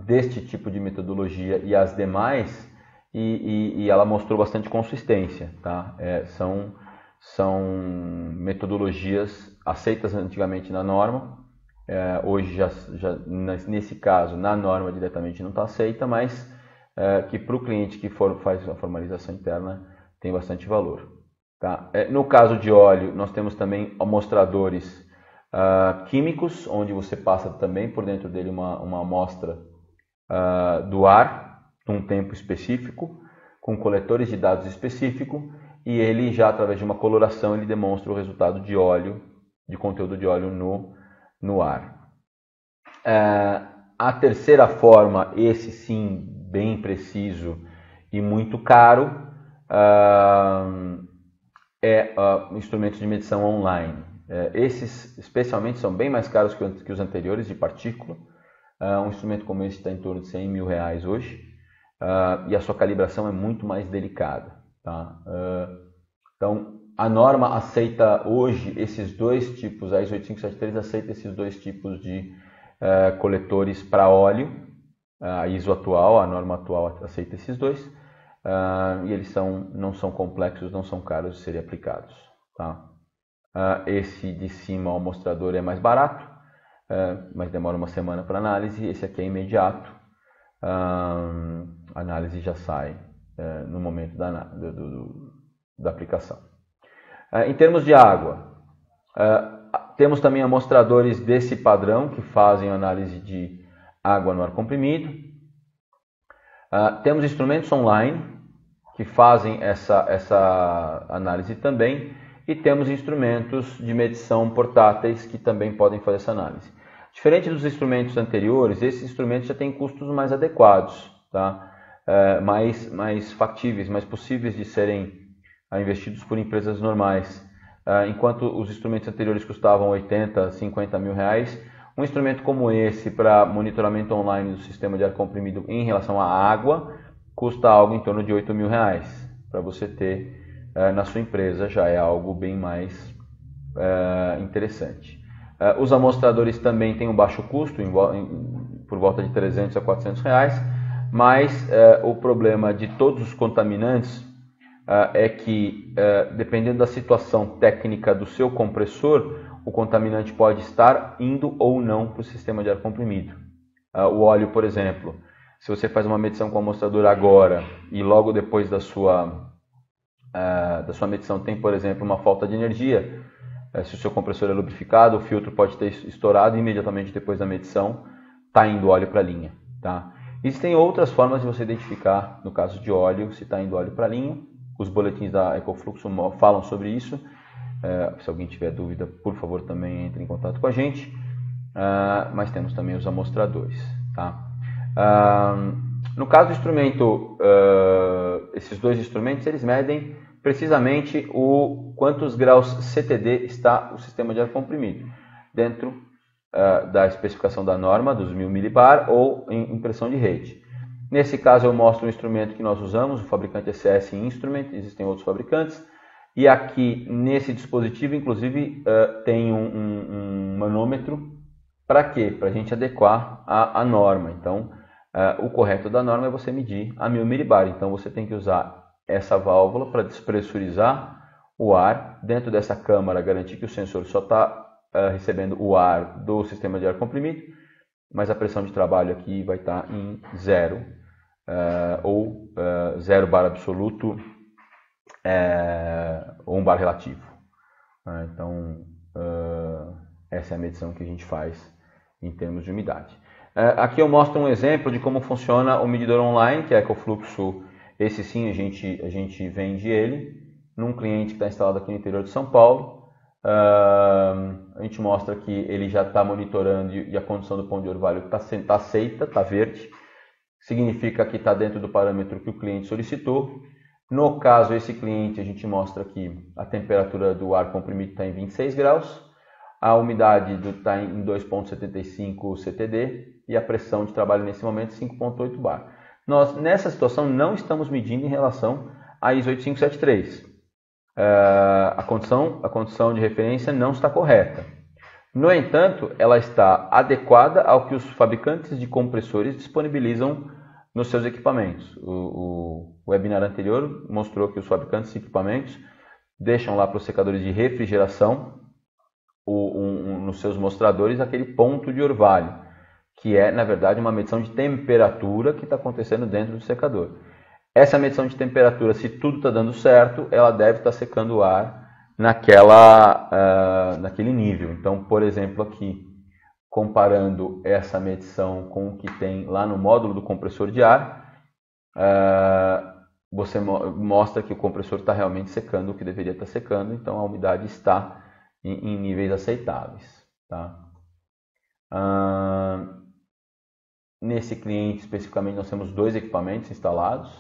Speaker 1: deste tipo de metodologia e as demais, e ela mostrou bastante consistência. Tá? São metodologias aceitas antigamente na norma, hoje nesse caso na norma diretamente não está aceita, mas que para o cliente que faz a formalização interna tem bastante valor. Tá? No caso de óleo, nós temos também amostradores químicos, onde você passa também por dentro dele uma amostra do ar, num tempo específico, com coletores de dados específicos, e ele já através de uma coloração ele demonstra o resultado de óleo, de conteúdo de óleo no ar. A terceira forma, esse sim, bem preciso e muito caro, instrumentos de medição online. Esses, especialmente, são bem mais caros que os anteriores, de partícula. Um instrumento como esse está em torno de R$100 mil hoje, e a sua calibração é muito mais delicada. Tá? Então, a norma aceita hoje esses dois tipos, a ISO 8573 aceita esses dois tipos de coletores para óleo. A ISO atual, a norma atual aceita esses dois, e eles não são complexos, não são caros de serem aplicados. Tá? Esse de cima, o mostrador, é mais barato, mas demora uma semana para análise. Esse aqui é imediato, a análise já sai no momento da aplicação. Em termos de água, temos também amostradores desse padrão que fazem análise de água no ar comprimido. Temos instrumentos online que fazem essa análise também, e temos instrumentos de medição portáteis que também podem fazer essa análise. Diferente dos instrumentos anteriores, esses instrumentos já têm custos mais adequados, tá? Mais factíveis, mais possíveis de serem investidos por empresas normais. Enquanto os instrumentos anteriores custavam 80, 50 mil reais, um instrumento como esse para monitoramento online do sistema de ar comprimido em relação à água custa algo em torno de 8 mil reais. Para você ter na sua empresa já é algo bem mais interessante. Os amostradores também têm um baixo custo, por volta de 300 a 400 reais, mas o problema de todos os contaminantes é que, dependendo da situação técnica do seu compressor, o contaminante pode estar indo ou não para o sistema de ar comprimido. O óleo, por exemplo, se você faz uma medição com o amostrador agora e logo depois da sua medição tem, por exemplo, uma falta de energia, se o seu compressor é lubrificado, o filtro pode ter estourado e imediatamente depois da medição está indo óleo para a linha. Tá? Existem outras formas de você identificar, no caso de óleo, se está indo óleo para a linha. Os boletins da Ecofluxo falam sobre isso. Se alguém tiver dúvida, por favor, também entre em contato com a gente. Mas temos também os amostradores. Tá? No caso do instrumento, esses dois instrumentos, eles medem precisamente quantos graus CTD está o sistema de ar comprimido, dentro da especificação da norma, dos 1000 millibar, ou em impressão de rede. Nesse caso eu mostro o instrumento que nós usamos, o fabricante SS Instrument, existem outros fabricantes, e aqui nesse dispositivo, inclusive, tem um manômetro. Para quê? Para a gente adequar a norma. Então, o correto da norma é você medir a 1000 millibar, então você tem que usar essa válvula para despressurizar o ar dentro dessa câmara, garantir que o sensor só está recebendo o ar do sistema de ar comprimido, mas a pressão de trabalho aqui vai estar em 0, ou 0 bar absoluto, ou 1 bar relativo. Então, essa é a medição que a gente faz em termos de umidade. Aqui eu mostro um exemplo de como funciona o medidor online, que é a Ecofluxo. Esse sim a gente vende ele num cliente que está instalado aqui no interior de São Paulo. A gente mostra que ele já está monitorando e a condição do pão de orvalho está aceita, está verde. Significa que está dentro do parâmetro que o cliente solicitou. No caso, esse cliente, a gente mostra que a temperatura do ar comprimido está em 26 graus, a umidade está em 2,75 CTD e a pressão de trabalho nesse momento 5,8 bar. Nós, nessa situação, não estamos medindo em relação à ISO 8573. A condição de referência não está correta. No entanto, ela está adequada ao que os fabricantes de compressores disponibilizam nos seus equipamentos. O webinar anterior mostrou que os fabricantes de equipamentos deixam lá para os secadores de refrigeração, nos seus mostradores, aquele ponto de orvalho, que é, na verdade, uma medição de temperatura que está acontecendo dentro do secador. Essa medição de temperatura, se tudo está dando certo, ela deve estar secando o ar naquele nível. Então, por exemplo, aqui, comparando essa medição com o que tem lá no módulo do compressor de ar, você mostra que o compressor está realmente secando o que deveria estar secando, então a umidade está em níveis aceitáveis. Tá? Nesse cliente especificamente nós temos 2 equipamentos instalados.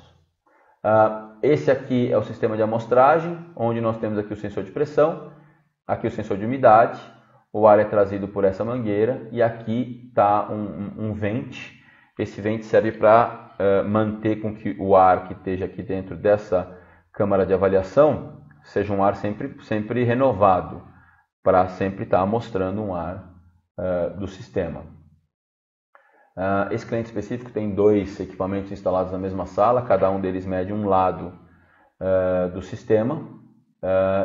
Speaker 1: Esse aqui é o sistema de amostragem, onde nós temos aqui o sensor de pressão, aqui o sensor de umidade, o ar é trazido por essa mangueira e aqui está um vente. Esse vente serve para manter com que o ar que esteja aqui dentro dessa câmara de avaliação seja um ar sempre renovado, para sempre estar amostrando um ar do sistema. Esse cliente específico tem 2 equipamentos instalados na mesma sala, cada um deles mede um lado do sistema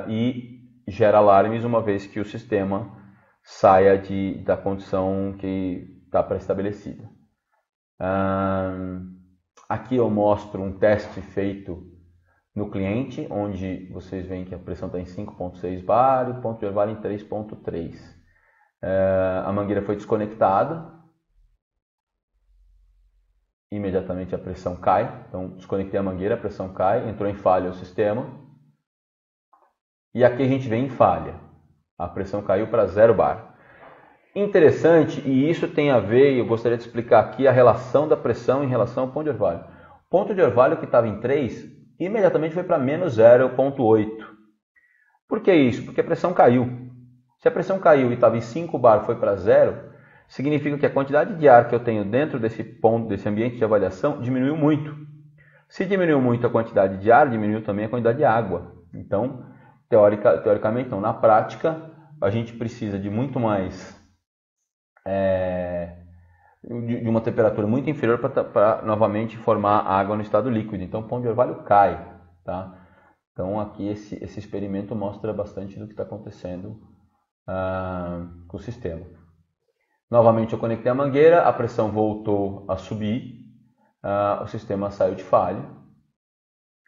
Speaker 1: e gera alarmes uma vez que o sistema saia da condição que está pré-estabelecida. Aqui eu mostro um teste feito no cliente, onde vocês veem que a pressão está em 5.6 bar e o ponto de orvalho em 3.3. A mangueira foi desconectada. Imediatamente a pressão cai, então desconectei a mangueira, a pressão cai, entrou em falha o sistema. E aqui a gente vem em falha, a pressão caiu para 0 bar. Interessante, e isso tem a ver, eu gostaria de explicar aqui a relação da pressão em relação ao ponto de orvalho. O ponto de orvalho que estava em 3, imediatamente foi para menos 0.8. Por que isso? Porque a pressão caiu. Se a pressão caiu e estava em 5 bar foi para 0, significa que a quantidade de ar que eu tenho dentro desse ambiente de avaliação diminuiu muito. Se diminuiu muito a quantidade de ar, diminuiu também a quantidade de água. Então, teoricamente, não, na prática, a gente precisa de muito mais, de uma temperatura muito inferior para novamente formar água no estado líquido. Então, o ponto de orvalho cai. Tá? Então, aqui esse experimento mostra bastante do que está acontecendo com o sistema. Novamente eu conectei a mangueira, a pressão voltou a subir, o sistema saiu de falha.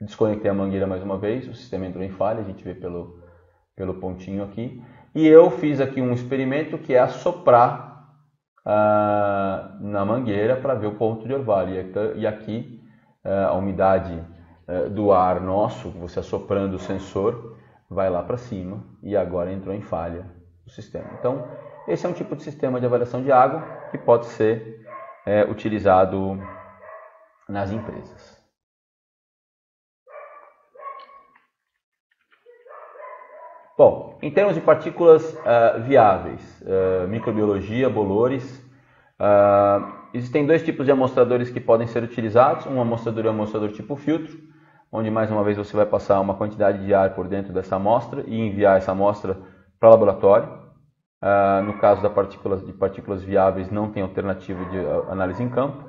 Speaker 1: Desconectei a mangueira mais uma vez, o sistema entrou em falha, a gente vê pelo pontinho aqui. E eu fiz aqui um experimento que é assoprar na mangueira para ver o ponto de orvalho. E aqui a umidade do ar nosso, você assoprando o sensor, vai lá para cima e agora entrou em falha o sistema. Então, esse é um tipo de sistema de avaliação de água que pode ser utilizado nas empresas. Bom, em termos de partículas viáveis, microbiologia, bolores, existem 2 tipos de amostradores que podem ser utilizados. Um amostrador é um amostrador tipo filtro, onde mais uma vez você vai passar uma quantidade de ar por dentro dessa amostra e enviar essa amostra para o laboratório. No caso de partículas viáveis, não tem alternativa de análise em campo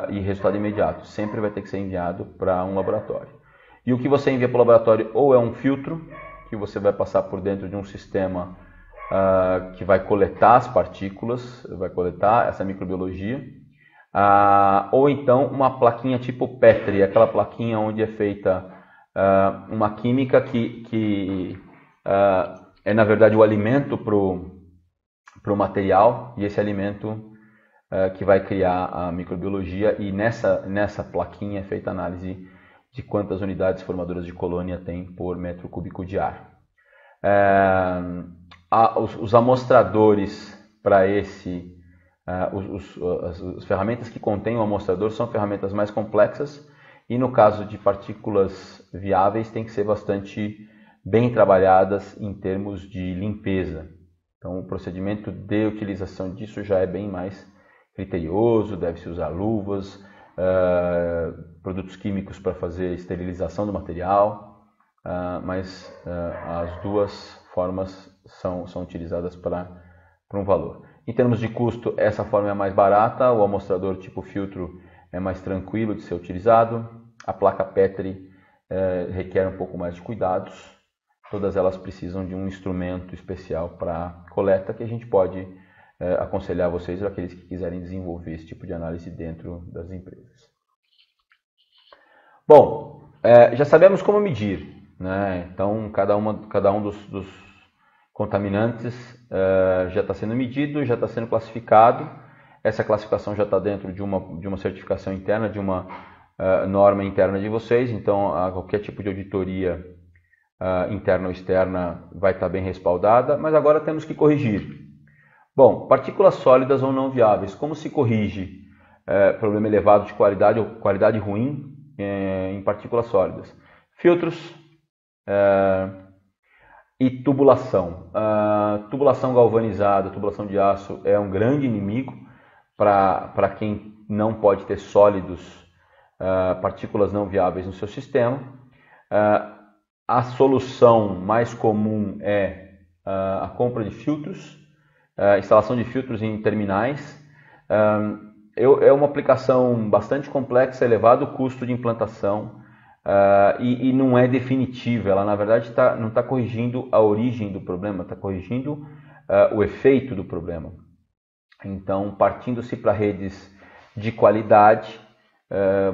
Speaker 1: e resultado imediato. Sempre vai ter que ser enviado para um laboratório. E o que você envia para o laboratório ou é um filtro, que você vai passar por dentro de um sistema que vai coletar as partículas, vai coletar essa microbiologia, ou então uma plaquinha tipo Petri, aquela plaquinha onde é feita uma química que é na verdade o alimento para o material, e esse alimento que vai criar a microbiologia, e nessa plaquinha é feita a análise de quantas unidades formadoras de colônia tem por metro cúbico de ar. Os amostradores para as ferramentas que contêm o amostrador são ferramentas mais complexas, e no caso de partículas viáveis tem que ser bastante bem trabalhadas em termos de limpeza. Então, o procedimento de utilização disso já é bem mais criterioso, deve-se usar luvas, produtos químicos para fazer esterilização do material, mas as 2 formas são utilizadas para um valor. Em termos de custo, essa forma é a mais barata, o amostrador tipo filtro é mais tranquilo de ser utilizado, a placa Petri requer um pouco mais de cuidados. Todas elas precisam de um instrumento especial para coleta, que a gente pode aconselhar vocês, ou aqueles que quiserem desenvolver esse tipo de análise dentro das empresas. Bom, já sabemos como medir, né? Então, cada um dos contaminantes já está sendo medido, já está sendo classificado. Essa classificação já está dentro de uma certificação interna, de uma norma interna de vocês. Então, qualquer tipo de auditoria interna ou externa vai estar bem respaldada, mas agora temos que corrigir. Bom, partículas sólidas ou não viáveis. Como se corrige problema elevado de qualidade ou qualidade ruim em partículas sólidas? Filtros e tubulação. Tubulação galvanizada, tubulação de aço é um grande inimigo para quem não pode ter sólidos, partículas não viáveis no seu sistema. A solução mais comum é a compra de filtros, instalação de filtros em terminais. É uma aplicação bastante complexa, elevado custo de implantação e não é definitiva. Ela, na verdade, não está corrigindo a origem do problema, está corrigindo o efeito do problema. Então, partindo-se para redes de qualidade,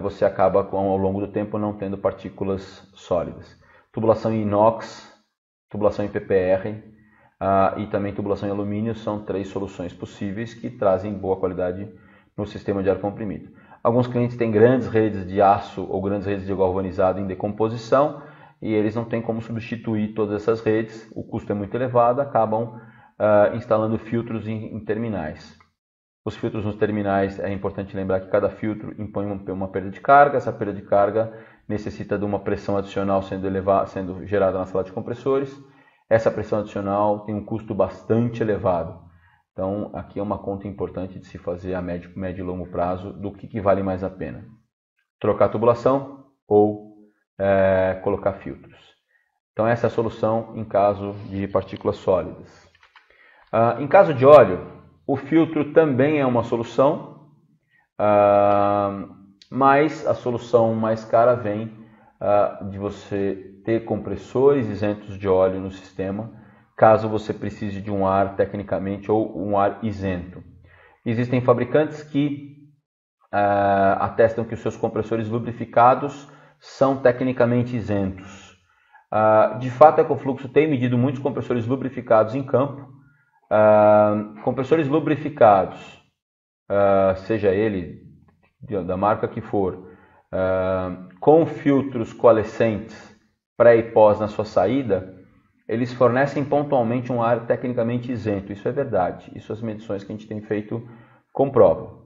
Speaker 1: você acaba, ao longo do tempo, não tendo partículas sólidas. Tubulação em inox, tubulação em PPR e também tubulação em alumínio são 3 soluções possíveis que trazem boa qualidade no sistema de ar comprimido. Alguns clientes têm grandes redes de aço ou grandes redes de galvanizado em decomposição e eles não têm como substituir todas essas redes, o custo é muito elevado, acabam instalando filtros em terminais. Os filtros nos terminais, é importante lembrar que cada filtro impõe uma perda de carga, essa perda de carga necessita de uma pressão adicional sendo gerada na sala de compressores. Essa pressão adicional tem um custo bastante elevado. Então, aqui é uma conta importante de se fazer a médio e longo prazo do que vale mais a pena. Trocar a tubulação ou colocar filtros. Então, essa é a solução em caso de partículas sólidas. Em caso de óleo, o filtro também é uma solução, mas a solução mais cara vem de você ter compressores isentos de óleo no sistema, caso você precise de um ar tecnicamente ou um ar isento. Existem fabricantes que atestam que os seus compressores lubrificados são tecnicamente isentos. De fato, a Ecofluxo tem medido muitos compressores lubrificados em campo. Compressores lubrificados, seja ele da marca que for, com filtros coalescentes pré e pós na sua saída, eles fornecem pontualmente um ar tecnicamente isento. Isso é verdade, isso as medições que a gente tem feito comprovam.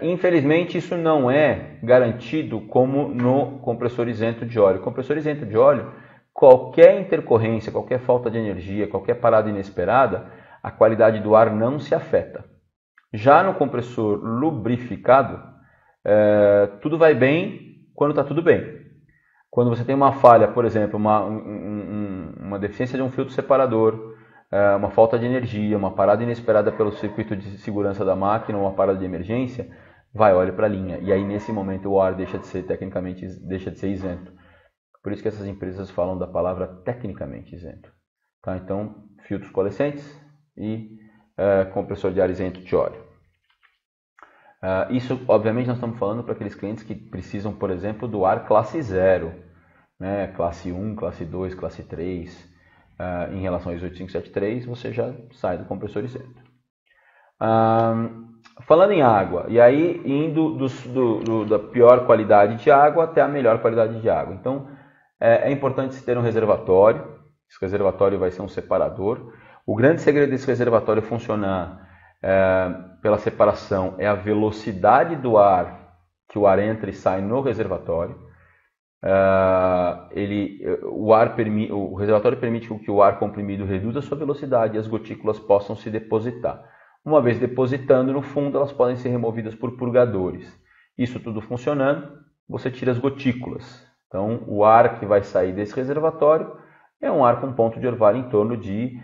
Speaker 1: Infelizmente, isso não é garantido como no compressor isento de óleo. Compressor isento de óleo, qualquer intercorrência, qualquer falta de energia, qualquer parada inesperada, a qualidade do ar não se afeta. Já no compressor lubrificado, tudo vai bem quando está tudo bem. Quando você tem uma falha, por exemplo, uma deficiência de um filtro separador, uma falta de energia, uma parada inesperada pelo circuito de segurança da máquina, uma parada de emergência, olhe para a linha. E aí, nesse momento, o ar deixa de ser tecnicamente isento. Por isso que essas empresas falam da palavra tecnicamente isento. Tá? Então, filtros coalescentes e compressor de ar isento de óleo. Isso, obviamente, nós estamos falando para aqueles clientes que precisam, por exemplo, do ar classe 0, né? Classe 1, classe 2, classe 3. Em relação ao ISO 8573, você já sai do compressor isento. Falando em água, e aí indo da pior qualidade de água até a melhor qualidade de água. Então, é importante se ter um reservatório. Esse reservatório vai ser um separador. O grande segredo desse reservatório funcionar pela separação é a velocidade do ar que o ar entra e sai no reservatório. O reservatório permite que o ar comprimido reduza a sua velocidade e as gotículas possam se depositar. Uma vez depositando no fundo, elas podem ser removidas por purgadores. Isso tudo funcionando, você tira as gotículas. Então, o ar que vai sair desse reservatório é um ar com ponto de orvalho em torno de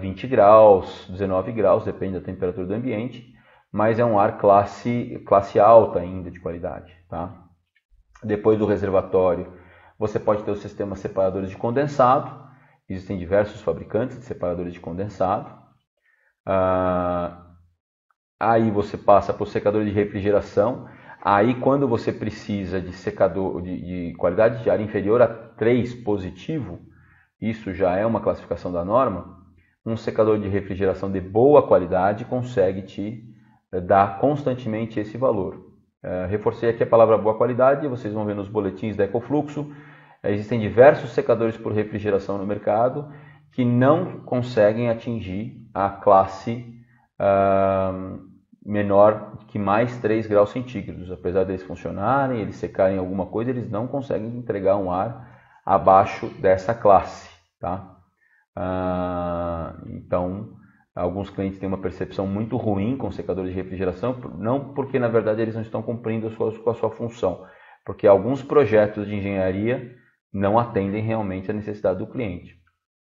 Speaker 1: 20 graus, 19 graus, depende da temperatura do ambiente, mas é um ar classe alta ainda de qualidade. Tá? Depois do reservatório, você pode ter os sistemas separadores de condensado. Existem diversos fabricantes de separadores de condensado. Aí você passa para o secador de refrigeração. Aí, quando você precisa de secador de qualidade de ar inferior a 3 positivo, isso já é uma classificação da norma, um secador de refrigeração de boa qualidade consegue te dar constantemente esse valor. Reforcei aqui a palavra boa qualidade, vocês vão ver nos boletins da Ecofluxo. Existem diversos secadores por refrigeração no mercado que não conseguem atingir a classe menor que mais 3 graus centígrados. Apesar deles funcionarem, eles secarem alguma coisa, eles não conseguem entregar um ar abaixo dessa classe. Tá? Então, alguns clientes têm uma percepção muito ruim com secadores de refrigeração, não porque na verdade eles não estão cumprindo com a sua função, porque alguns projetos de engenharia não atendem realmente à necessidade do cliente.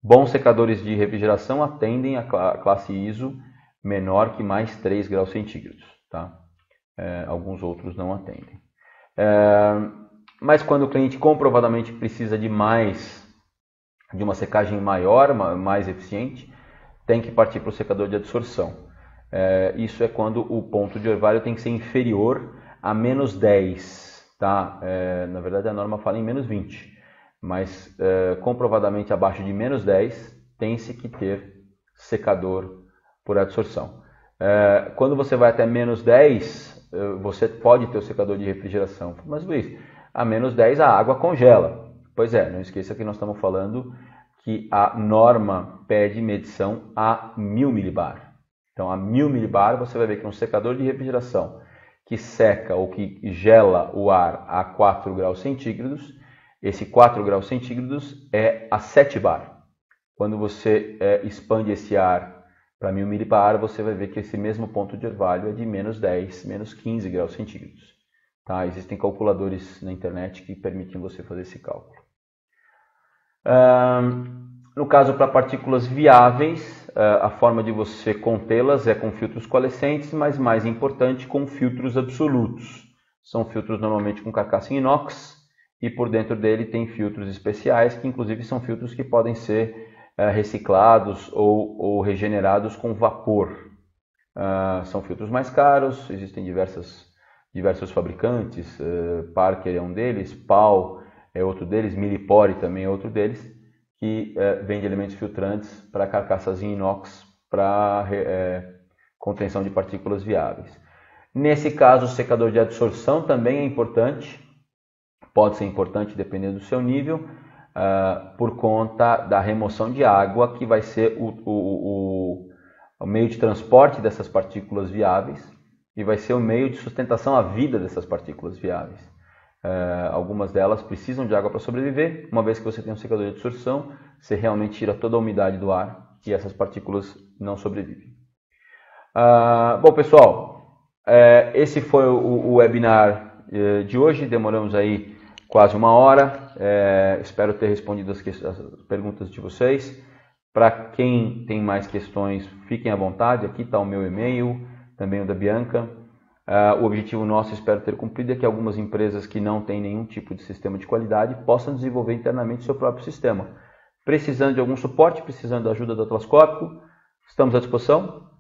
Speaker 1: Bons secadores de refrigeração atendem a classe ISO menor que mais 3 graus centígrados. Tá? Alguns outros não atendem. Mas quando o cliente comprovadamente precisa de uma secagem maior, mais eficiente, tem que partir para o secador de adsorção. Isso é quando o ponto de orvalho tem que ser inferior a menos 10. Tá? Na verdade a norma fala em menos 20. Mas comprovadamente abaixo de menos 10 tem-se que ter secador por adsorção. Quando você vai até menos 10, você pode ter o secador de refrigeração. Mas Luiz, a menos 10 a água congela. Pois é, não esqueça que nós estamos falando que a norma pede medição a 1000 milibar. Então a 1000 milibar você vai ver que um secador de refrigeração que seca ou que gela o ar a 4 graus centígrados, esse 4 graus centígrados é a 7 bar. Quando você expande esse ar para 1000 milibar, você vai ver que esse mesmo ponto de orvalho é de menos 10, menos 15 graus centígrados. Tá? Existem calculadores na internet que permitem você fazer esse cálculo. No caso para partículas viáveis, a forma de você contê-las é com filtros coalescentes, mas mais importante, com filtros absolutos. São filtros normalmente com carcaça em inox e por dentro dele tem filtros especiais, que inclusive são filtros que podem ser reciclados ou regenerados com vapor. São filtros mais caros, existem diversos fabricantes, Parker é um deles, Pau é outro deles, Millipore também é outro deles, que vende elementos filtrantes para carcaças em inox para contenção de partículas viáveis. Nesse caso, o secador de adsorção também é importante, pode ser importante dependendo do seu nível, por conta da remoção de água, que vai ser o meio de transporte dessas partículas viáveis e vai ser o meio de sustentação à vida dessas partículas viáveis. Algumas delas precisam de água para sobreviver. Uma vez que você tem um secador de adsorção, você realmente tira toda a umidade do ar e essas partículas não sobrevivem. Bom, pessoal, esse foi o webinar de hoje. Demoramos aí quase 1 hora. Espero ter respondido as perguntas de vocês. Para quem tem mais questões, fiquem à vontade. Aqui está o meu e-mail, também o da Bianca. O objetivo nosso, espero ter cumprido, é que algumas empresas que não têm nenhum tipo de sistema de qualidade possam desenvolver internamente seu próprio sistema. Precisando de algum suporte, precisando da ajuda do Atlascópico, estamos à disposição,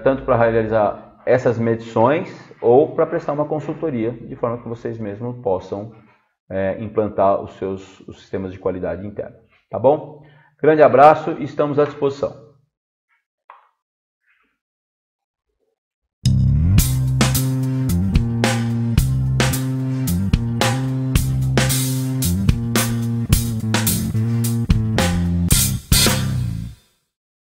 Speaker 1: tanto para realizar essas medições ou para prestar uma consultoria, de forma que vocês mesmos possam implantar os sistemas de qualidade interna. Tá bom? Grande abraço e estamos à disposição.